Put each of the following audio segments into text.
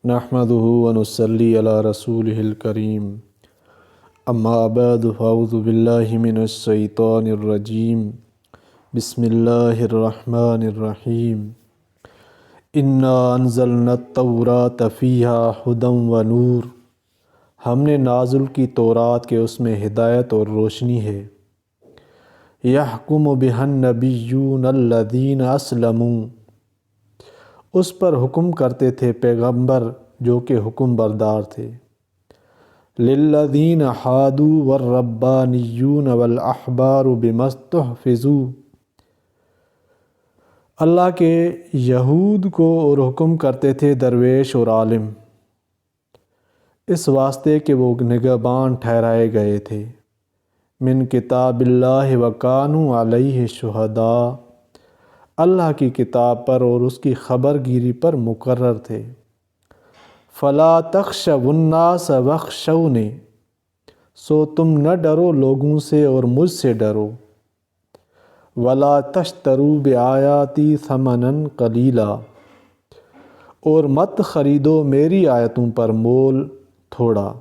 نحمده ونصلي على رسوله الكريم اما بعد فاعوذ باللہ من الشیطان الرجیم بسم اللہ الرحمن الرحیم انا انزلنا التوراۃ فیہا ھدی ونور، ہم نے نازل کی تورات کے اس میں ہدایت اور روشنی ہے۔ یحکم بہا النبیون الذین اسلموا، اس پر حکم کرتے تھے پیغمبر جو کہ حکم بردار تھے۔ للذین ہادوا والربانیون والاحبار بما استحفظوا، اللہ کے یہود کو اور حکم کرتے تھے درویش اور عالم، اس واسطے کہ وہ نگہبان ٹھہرائے گئے تھے۔ من کتاب اللہ وکانوا علیہ شہداء، اللہ کی کتاب پر اور اس کی خبر گیری پر مقرر تھے۔ فلا تخشوا الناس واخشونی، سو تم نہ ڈرو لوگوں سے اور مجھ سے ڈرو۔ ولا تشتروا بآیاتی ثمنا قلیلا، اور مت خریدو میری آیتوں پر مول تھوڑا۔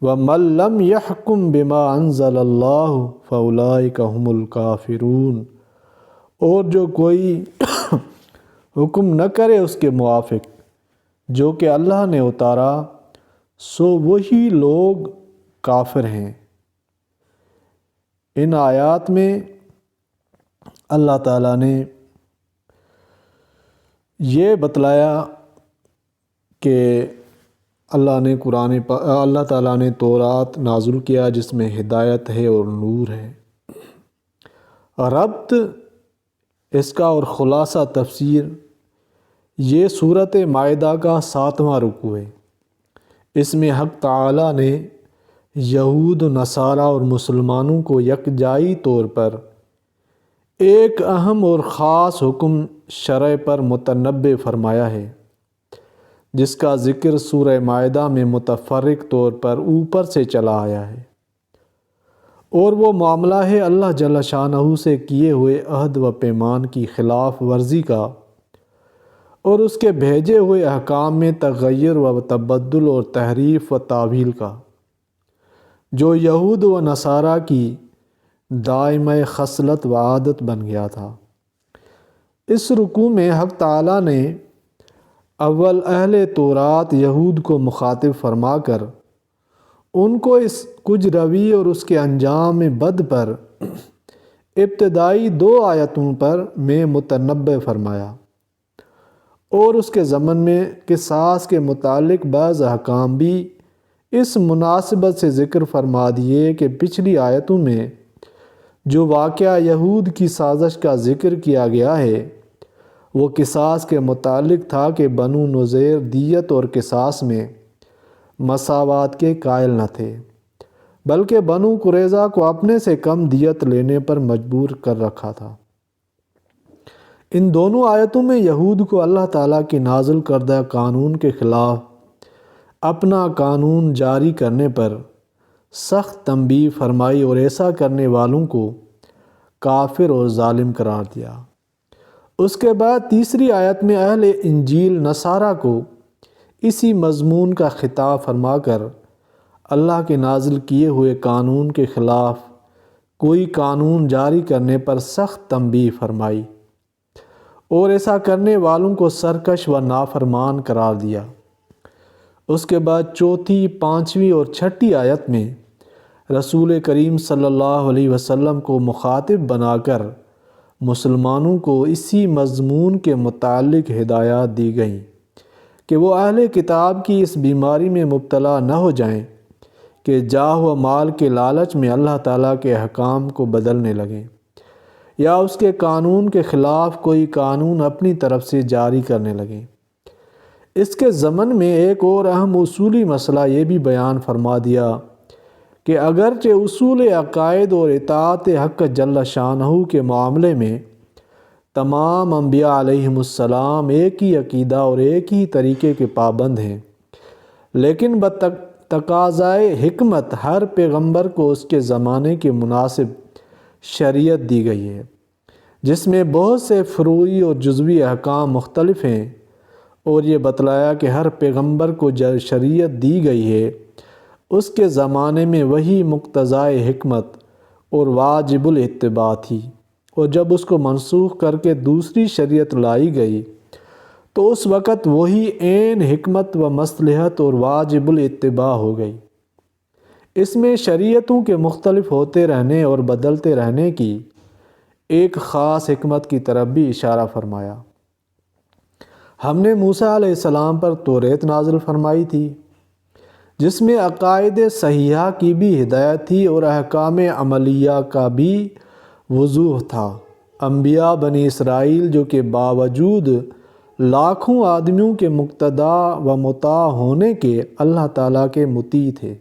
ومن لم یحکم بما انزل اللہ فاولئک هم الکافرون، اور جو کوئی حکم نہ کرے اس کے موافق جو کہ اللہ نے اتارا، سو وہی لوگ کافر ہیں۔ ان آیات میں اللہ تعالیٰ نے یہ بتلایا کہ اللہ تعالیٰ نے تورات نازل کیا جس میں ہدایت ہے اور نور ہے۔ ربط اس کا اور خلاصہ تفسیر، یہ سورۃ مائدہ کا 7واں رکوع ہے۔ اس میں حق تعالیٰ نے یہود و نصارہ اور مسلمانوں کو یکجائی طور پر ایک اہم اور خاص حکم شرع پر متنبع فرمایا ہے، جس کا ذکر سورہ مائدہ میں متفرق طور پر اوپر سے چلا آیا ہے، اور وہ معاملہ ہے اللہ جل شانہ سے کیے ہوئے عہد و پیمان کی خلاف ورزی کا اور اس کے بھیجے ہوئے احکام میں تغیر و تبدل اور تحریف و تعویل کا، جو یہود و نصارہ کی دائمہ خصلت و عادت بن گیا تھا۔ اس رکوع میں حق تعالیٰ نے اول اہل تورات یہود کو مخاطب فرما کر ان کو اس کج روی اور اس کے انجام بد پر ابتدائی 2 آیتوں پر میں متنبع فرمایا، اور اس کے ضمن میں قصاص کے متعلق بعض احکام بھی اس مناسبت سے ذکر فرما دیے کہ پچھلی آیتوں میں جو واقعہ یہود کی سازش کا ذکر کیا گیا ہے وہ قصاص کے متعلق تھا کہ بنو نذیر دیت اور قصاص میں مساوات کے قائل نہ تھے، بلکہ بنو قریظہ کو اپنے سے کم دیت لینے پر مجبور کر رکھا تھا۔ ان دونوں آیتوں میں یہود کو اللہ تعالیٰ کی نازل کردہ قانون کے خلاف اپنا قانون جاری کرنے پر سخت تنبیہ فرمائی اور ایسا کرنے والوں کو کافر اور ظالم قرار دیا۔ اس کے بعد تیسری آیت میں اہل انجیل نصارہ کو اسی مضمون کا خطاب فرما کر اللہ کے نازل کیے ہوئے قانون کے خلاف کوئی قانون جاری کرنے پر سخت تنبیہ فرمائی اور ایسا کرنے والوں کو سرکش و نافرمان قرار دیا۔ اس کے بعد چوتھی، پانچویں اور چھٹی آیت میں رسول کریم صلی اللہ علیہ وسلم کو مخاطب بنا کر مسلمانوں کو اسی مضمون کے متعلق ہدایات دی گئیں کہ وہ اہل کتاب کی اس بیماری میں مبتلا نہ ہو جائیں کہ جاہ و مال کے لالچ میں اللہ تعالیٰ کے احکام کو بدلنے لگیں یا اس کے قانون کے خلاف کوئی قانون اپنی طرف سے جاری کرنے لگیں۔ اس کے ضمن میں ایک اور اہم اصولی مسئلہ یہ بھی بیان فرما دیا کہ اگرچہ اصول عقائد اور اطاعت حق جل شانہ کے معاملے میں تمام انبیاء علیہم السلام ایک ہی عقیدہ اور ایک ہی طریقے کے پابند ہیں، لیکن بتقاضائے حکمت ہر پیغمبر کو اس کے زمانے کے مناسب شریعت دی گئی ہے، جس میں بہت سے فروعی اور جزوی احکام مختلف ہیں اور یہ بتلایا کہ ہر پیغمبر کو جو شریعت دی گئی ہے اس کے زمانے میں وہی مقتضائے حکمت اور واجب الاتباع تھی، اور جب اس کو منسوخ کر کے دوسری شریعت لائی گئی تو اس وقت وہی عین حکمت و مصلحت اور واجب الاتباع ہو گئی۔ اس میں شریعتوں کے مختلف ہوتے رہنے اور بدلتے رہنے کی ایک خاص حکمت کی طرف بھی اشارہ فرمایا۔ ہم نے موسیٰ علیہ السلام پر توریت نازل فرمائی تھی، جس میں عقائد صحیحہ کی بھی ہدایت تھی اور احکام عملیہ کا بھی وضوح تھا۔ انبیاء بنی اسرائیل جو کہ باوجود لاکھوں آدمیوں کے مقتدا و مطاع ہونے کے اللہ تعالیٰ کے مطیع تھے،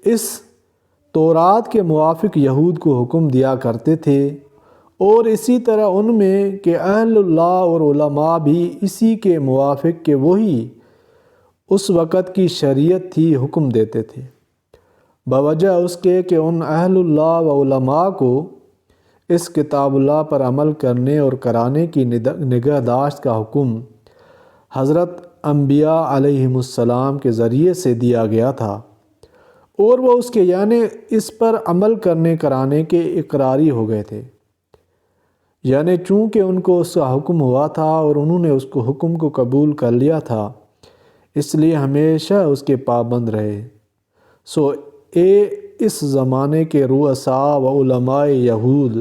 اس تورات کے موافق یہود کو حکم دیا کرتے تھے، اور اسی طرح ان میں کہ اہل اللہ اور علماء بھی اسی کے موافق کہ وہی اس وقت کی شریعت تھی حکم دیتے تھے، بوجہ اس کے کہ ان اہل اللہ و علماء کو اس کتاب اللہ پر عمل کرنے اور کرانے کی نگہداشت کا حکم حضرت انبیاء علیہم السلام کے ذریعے سے دیا گیا تھا، اور وہ اس کے یعنی اس پر عمل کرنے کرانے کے اقراری ہو گئے تھے، یعنی چونکہ ان کو اس کا حکم ہوا تھا اور انہوں نے اس کو حکم کو قبول کر لیا تھا، اس لیے ہمیشہ اس کے پابند رہے۔ سو اس زمانے کے رؤساء و علماء یہود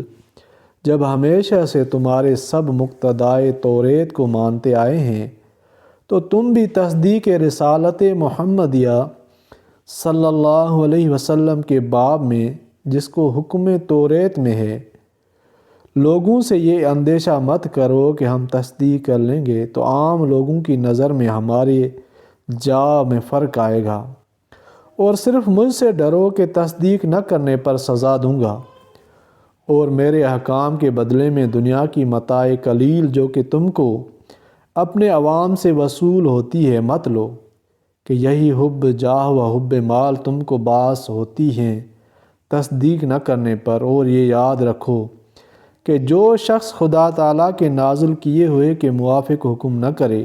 جب ہمیشہ سے تمہارے سب مقتدائے توریت کو مانتے آئے ہیں، تو تم بھی تصدیق رسالت محمدیہ صلی اللہ علیہ وسلم کے باب میں، جس کو حکم توریت میں ہے، لوگوں سے یہ اندیشہ مت کرو کہ ہم تصدیق کر لیں گے تو عام لوگوں کی نظر میں ہمارے جا میں فرق آئے گا، اور صرف مجھ سے ڈرو کہ تصدیق نہ کرنے پر سزا دوں گا، اور میرے احکام کے بدلے میں دنیا کی متاع قلیل جو کہ تم کو اپنے عوام سے وصول ہوتی ہے مت لو، کہ یہی حب جاہ و حب مال تم کو باعث ہوتی ہیں تصدیق نہ کرنے پر۔ اور یہ یاد رکھو کہ جو شخص خدا تعالیٰ کے نازل کیے ہوئے کے موافق حکم نہ کرے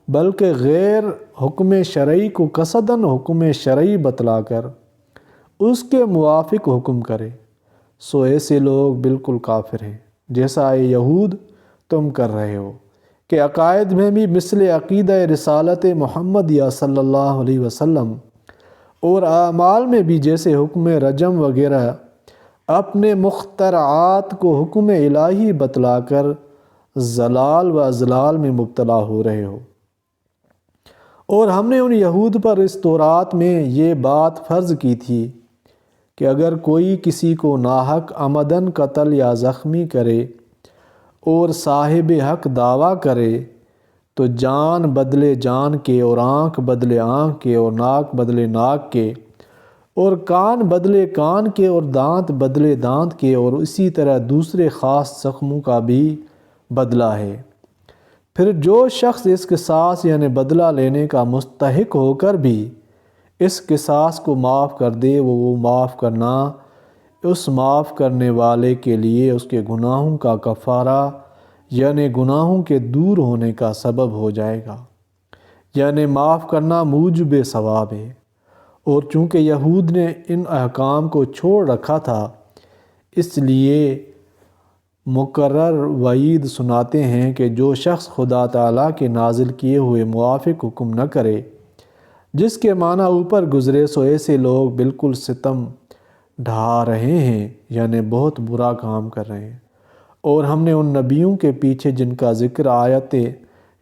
بلکہ غیر حکم شرعی کو قصداً حکم شرعی بتلا کر اس کے موافق حکم کرے، سو ایسے لوگ بالکل کافر ہیں، جیسا یہود تم کر رہے ہو کہ عقائد میں بھی مثل عقیدہ رسالت محمدیہ صلی اللہ علیہ وسلم اور اعمال میں بھی جیسے حکم رجم وغیرہ اپنے مخترعات کو حکم الہی بتلا کر ضلال و اضلال میں مبتلا ہو رہے ہو۔ اور ہم نے ان یہود پر اس تورات میں یہ بات فرض کی تھی کہ اگر کوئی کسی کو ناحق عمدن قتل یا زخمی کرے اور صاحب حق دعویٰ کرے تو جان بدلے جان کے، اور آنکھ بدلے آنکھ کے، اور ناک بدلے ناک کے، اور کان بدلے کان کے، اور دانت بدلے دانت کے، اور اسی طرح دوسرے خاص زخموں کا بھی بدلہ ہے۔ پھر جو شخص اس قصاص یعنی بدلہ لینے کا مستحق ہو کر بھی اس قصاص کو معاف کر دے، وہ معاف کرنا اس معاف کرنے والے کے لیے اس کے گناہوں کا کفارہ یعنی گناہوں کے دور ہونے کا سبب ہو جائے گا، یعنی معاف کرنا موجب ثواب ہے۔ اور چونکہ یہود نے ان احکام کو چھوڑ رکھا تھا، اس لیے مقرر وعید سناتے ہیں کہ جو شخص خدا تعالیٰ کے نازل کیے ہوئے موافق حکم نہ کرے، جس کے معنی اوپر گزرے، سو ایسے لوگ بالکل ستم ڈھا رہے ہیں، یعنی بہت برا کام کر رہے ہیں۔ اور ہم نے ان نبیوں کے پیچھے جن کا ذکر آیت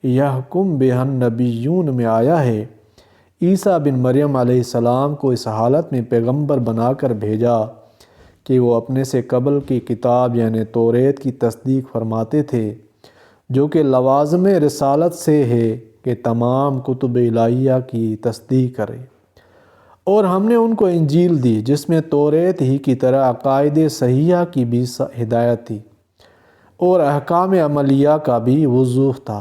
یحکم بہن نبیون میں آیا ہے، عیسیٰ بن مریم علیہ السلام کو اس حالت میں پیغمبر بنا کر بھیجا کہ وہ اپنے سے قبل کی کتاب یعنی توریت کی تصدیق فرماتے تھے، جو کہ لوازم رسالت سے ہے کہ تمام کتب الہیہ کی تصدیق کرے۔ اور ہم نے ان کو انجیل دی جس میں توریت ہی کی طرح عقائد صحیحہ کی بھی ہدایت تھی اور احکام عملیہ کا بھی وضوح تھا،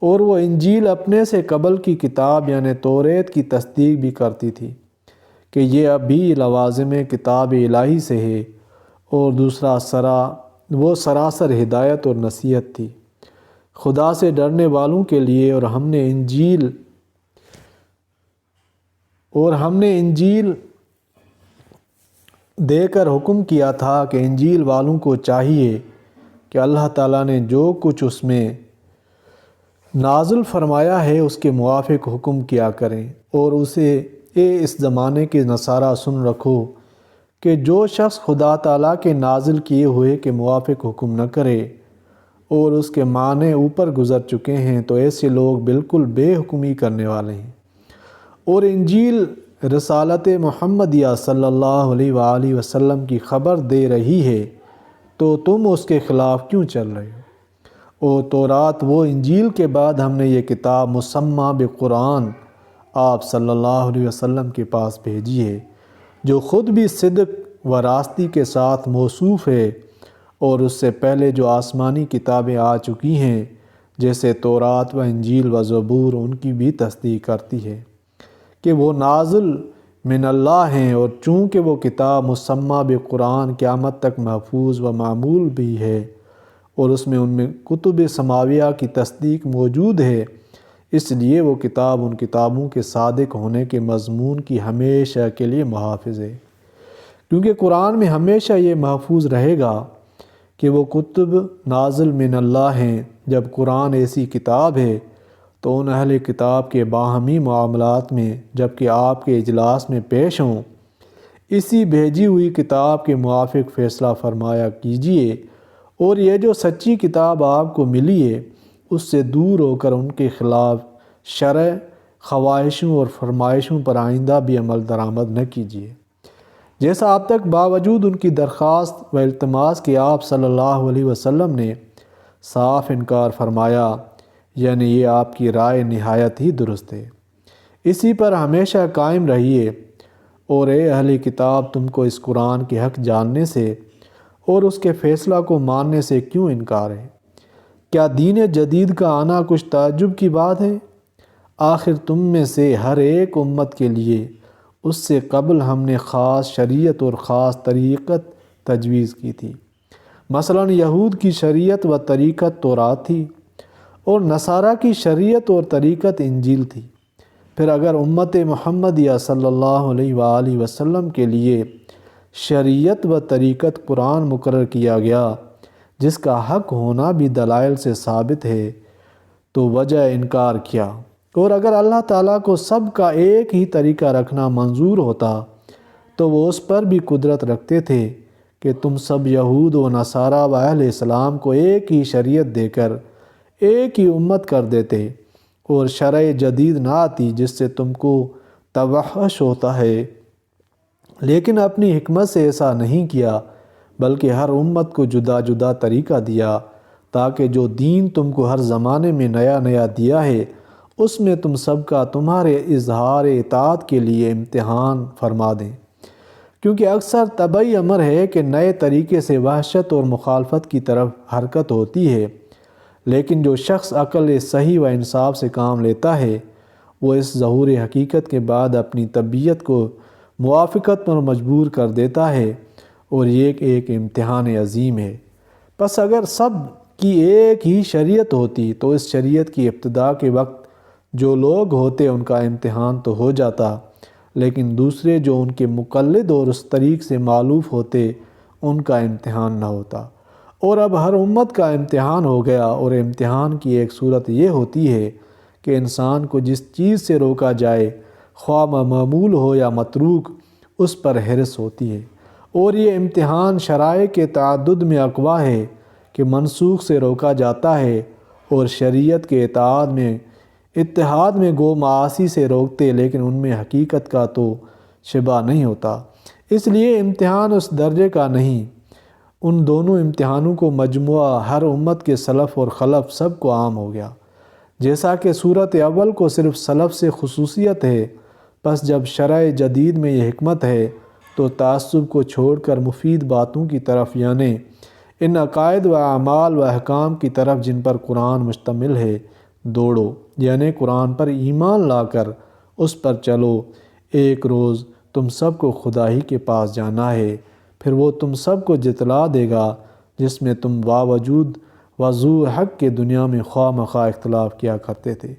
اور وہ انجیل اپنے سے قبل کی کتاب یعنی توریت کی تصدیق بھی کرتی تھی کہ یہ ابھی لوازم کتاب الہی سے ہے، اور دوسرا وہ سراسر ہدایت اور نصیحت تھی۔ خدا سے ڈرنے والوں کے لیے، اور ہم نے انجیل دے کر حکم کیا تھا کہ انجیل والوں کو چاہیے کہ اللہ تعالیٰ نے جو کچھ اس میں نازل فرمایا ہے اس کے موافق حکم کیا کریں، اور اسے اس زمانے کے نصارہ سن رکھو کہ جو شخص خدا تعالیٰ کے نازل کیے ہوئے کے موافق حکم نہ کرے اور اس کے معنی اوپر گزر چکے ہیں تو ایسے لوگ بالکل بے حکمی کرنے والے ہیں۔ اور انجیل رسالت محمدیہ صلی اللہ علیہ وآلہ وسلم کی خبر دے رہی ہے تو تم اس کے خلاف کیوں چل رہے ہو؟ اور تورات وہ انجیل کے بعد ہم نے یہ کتاب مسمى بقرآن آپ صلی اللہ علیہ وسلم کے پاس بھیجی ہے، جو خود بھی صدق و راستی کے ساتھ موصوف ہے، اور اس سے پہلے جو آسمانی کتابیں آ چکی ہیں جیسے تورات و انجیل و زبور ان کی بھی تصدیق کرتی ہے کہ وہ نازل من اللہ ہیں، اور چونکہ وہ کتاب مسمى بقرآن قیامت تک محفوظ و معمول بھی ہے اور اس میں ان میں کتب سماویہ کی تصدیق موجود ہے، اس لیے وہ کتاب ان کتابوں کے صادق ہونے کے مضمون کی ہمیشہ کے لیے محافظ ہے، کیونکہ قرآن میں ہمیشہ یہ محفوظ رہے گا کہ وہ کتب نازل من اللہ ہیں۔ جب قرآن ایسی کتاب ہے تو ان اہل کتاب کے باہمی معاملات میں جبکہ آپ کے اجلاس میں پیش ہوں، اسی بھیجی ہوئی کتاب کے موافق فیصلہ فرمایا کیجیے، اور یہ جو سچی کتاب آپ کو ملی ہے اس سے دور ہو کر ان کے خلاف شرع، خواہشوں اور فرمائشوں پر آئندہ بھی عمل درآمد نہ کیجیے، جیسا اب تک باوجود ان کی درخواست و التماس کے آپ صلی اللہ علیہ وسلم نے صاف انکار فرمایا، یعنی یہ آپ کی رائے نہایت ہی درست ہے، اسی پر ہمیشہ قائم رہیے۔ اور اے اہل کتاب، تم کو اس قرآن کے حق جاننے سے اور اس کے فیصلہ کو ماننے سے کیوں انکار ہے؟ کیا دین جدید کا آنا کچھ تعجب کی بات ہے؟ آخر تم میں سے ہر ایک امت کے لیے اس سے قبل ہم نے خاص شریعت اور خاص طریقت تجویز کی تھی۔ مثلا یہود کی شریعت و طریقت تورات تھی، اور نصارہ کی شریعت اور طریقت انجیل تھی۔ پھر اگر امت محمدیہ صلی اللہ علیہ وآلہ وسلم کے لیے شریعت و طریقت قرآن مقرر کیا گیا جس کا حق ہونا بھی دلائل سے ثابت ہے تو وجہ انکار کیا؟ اور اگر اللہ تعالیٰ کو سب کا ایک ہی طریقہ رکھنا منظور ہوتا تو وہ اس پر بھی قدرت رکھتے تھے کہ تم سب یہود و نصارہ و اہل اسلام کو ایک ہی شریعت دے کر ایک ہی امت کر دیتے اور شرع جدید نہ آتی جس سے تم کو توحش ہوتا ہے، لیکن اپنی حکمت سے ایسا نہیں کیا بلکہ ہر امت کو جدا جدا طریقہ دیا تاکہ جو دین تم کو ہر زمانے میں نیا نیا دیا ہے اس میں تم سب کا تمہارے اظہار اطاعت کے لیے امتحان فرما دیں، کیونکہ اکثر طبعی امر ہے کہ نئے طریقے سے وحشت اور مخالفت کی طرف حرکت ہوتی ہے، لیکن جو شخص عقل صحیح و انصاف سے کام لیتا ہے وہ اس ظہور حقیقت کے بعد اپنی طبیعت کو موافقت پر مجبور کر دیتا ہے، اور یہ ایک امتحان عظیم ہے۔ پس اگر سب کی ایک ہی شریعت ہوتی تو اس شریعت کی ابتدا کے وقت جو لوگ ہوتے ان کا امتحان تو ہو جاتا، لیکن دوسرے جو ان کے مقلد اور اس طریق سے معلوف ہوتے ان کا امتحان نہ ہوتا، اور اب ہر امت کا امتحان ہو گیا، اور امتحان کی ایک صورت یہ ہوتی ہے کہ انسان کو جس چیز سے روکا جائے خواہ معمول ہو یا متروک اس پر حرص ہوتی ہے، اور یہ امتحان شرائع کے تعدد میں اقوا ہے کہ منسوخ سے روکا جاتا ہے، اور شریعت کے اتحاد میں گو معاصی سے روکتے لیکن ان میں حقیقت کا تو شبہ نہیں ہوتا، اس لیے امتحان اس درجے کا نہیں۔ ان دونوں امتحانوں کو مجموعہ ہر امت کے سلف اور خلف سب کو عام ہو گیا، جیسا کہ صورت اول کو صرف سلف سے خصوصیت ہے، پس جب شرع جدید میں یہ حکمت ہے تو تعصب کو چھوڑ کر مفید باتوں کی طرف یعنی ان عقائد و اعمال و احکام کی طرف جن پر قرآن مشتمل ہے دوڑو، یعنی قرآن پر ایمان لا کر اس پر چلو۔ ایک روز تم سب کو خدا ہی کے پاس جانا ہے، پھر وہ تم سب کو جتلا دے گا جس میں تم باوجود وضو حق کے دنیا میں خواہ مخواہ اختلاف کیا کرتے تھے۔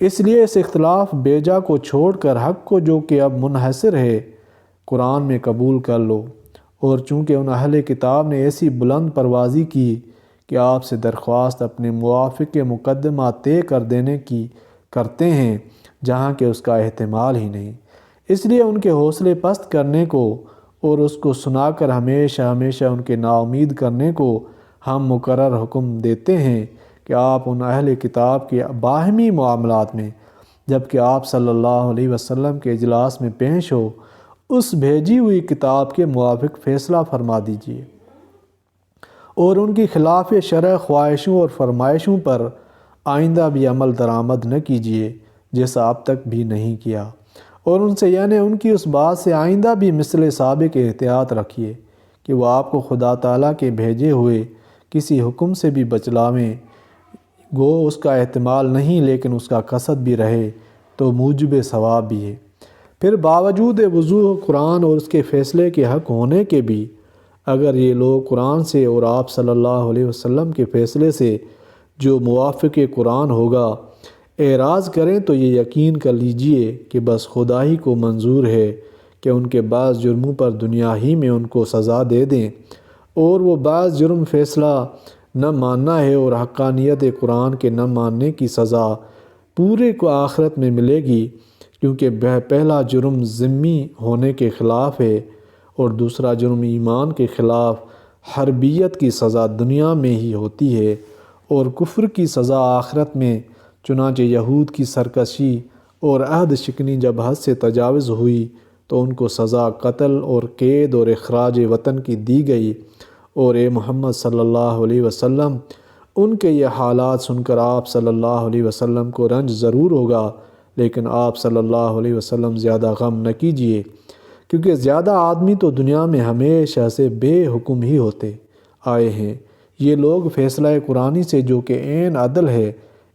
اس لیے اس اختلاف بیجا کو چھوڑ کر حق کو جو کہ اب منحصر ہے قرآن میں قبول کر لو۔ اور چونکہ ان اہل کتاب نے ایسی بلند پروازی کی کہ آپ سے درخواست اپنے موافق کے مقدمہ طے کر دینے کی کرتے ہیں جہاں کہ اس کا احتمال ہی نہیں، اس لیے ان کے حوصلے پست کرنے کو اور اس کو سنا کر ہمیشہ ہمیشہ ان کے ناامید کرنے کو ہم مقرر حکم دیتے ہیں کہ آپ ان اہل کتاب کے باہمی معاملات میں جبکہ آپ صلی اللہ علیہ وسلم کے اجلاس میں پیش ہو اس بھیجی ہوئی کتاب کے موافق فیصلہ فرما دیجیے، اور ان کی خلاف شرع خواہشوں اور فرمائشوں پر آئندہ بھی عمل درآمد نہ کیجیے جیسا اب تک بھی نہیں کیا، اور ان سے یعنی ان کی اس بات سے آئندہ بھی مثل سابق احتیاط رکھیے کہ وہ آپ کو خدا تعالیٰ کے بھیجے ہوئے کسی حکم سے بھی بچلاویں، گو اس کا احتمال نہیں لیکن اس کا قصد بھی رہے تو موجب ثواب بھی ہے۔ پھر باوجود وضوح قرآن اور اس کے فیصلے کے حق ہونے کے بھی اگر یہ لوگ قرآن سے اور آپ صلی اللہ علیہ وسلم کے فیصلے سے جو موافق قرآن ہوگا اعراض کریں تو یہ یقین کر لیجئے کہ بس خدا ہی کو منظور ہے کہ ان کے بعض جرموں پر دنیا ہی میں ان کو سزا دے دیں، اور وہ بعض جرم فیصلہ نہ ماننا ہے اور حقانیت قرآن کے نہ ماننے کی سزا پورے کو آخرت میں ملے گی، کیونکہ پہلا جرم ذمی ہونے کے خلاف ہے اور دوسرا جرم ایمان کے خلاف حربیت کی سزا دنیا میں ہی ہوتی ہے اور کفر کی سزا آخرت میں۔ چنانچہ یہود کی سرکشی اور عہد شکنی جب حد سے تجاوز ہوئی تو ان کو سزا قتل اور قید اور اخراج وطن کی دی گئی، اور اے محمد صلی اللہ علیہ وسلم ان کے یہ حالات سن کر آپ صلی اللہ علیہ وسلم کو رنج ضرور ہوگا، لیکن آپ صلی اللہ علیہ وسلم زیادہ غم نہ کیجیے، کیونکہ زیادہ آدمی تو دنیا میں ہمیشہ سے بے حکم ہی ہوتے آئے ہیں۔ یہ لوگ فیصلہ قرآنی سے جو کہ عین عدل ہے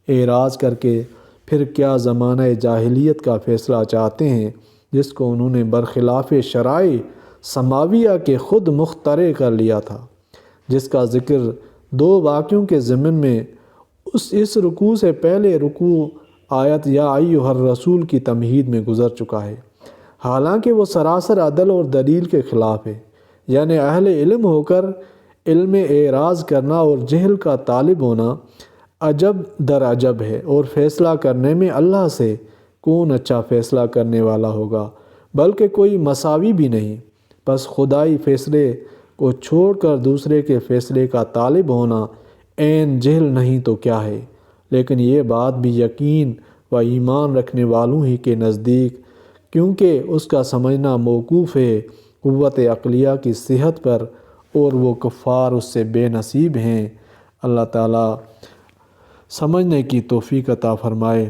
اعراض کر کے پھر کیا زمانہ جاہلیت کا فیصلہ چاہتے ہیں جس کو انہوں نے برخلاف شرائع سماویہ کے خود مخترع کر لیا تھا، جس کا ذکر دو واقعوں کے ضمن میں اس رکوع سے پہلے رکوع آیت یا ایھا الرسول کی تمہید میں گزر چکا ہے، حالانکہ وہ سراسر عدل اور دلیل کے خلاف ہے، یعنی اہل علم ہو کر علم اعراض کرنا اور جہل کا طالب ہونا عجب در عجب ہے، اور فیصلہ کرنے میں اللہ سے کون اچھا فیصلہ کرنے والا ہوگا، بلکہ کوئی مساوی بھی نہیں۔ بس خدائی فیصلے کو چھوڑ کر دوسرے کے فیصلے کا طالب ہونا عین جہل نہیں تو کیا ہے، لیکن یہ بات بھی یقین و ایمان رکھنے والوں ہی کے نزدیک، کیونکہ اس کا سمجھنا موقوف ہے قوت عقلیہ کی صحت پر، اور وہ کفار اس سے بے نصیب ہیں۔ اللہ تعالیٰ سمجھنے کی توفیق عطا فرمائے،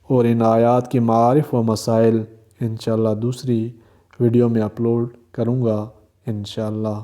اور ان آیات کے معارف و مسائل انشاءاللہ دوسری ویڈیو میں اپلوڈ کروں گا انشاءاللہ۔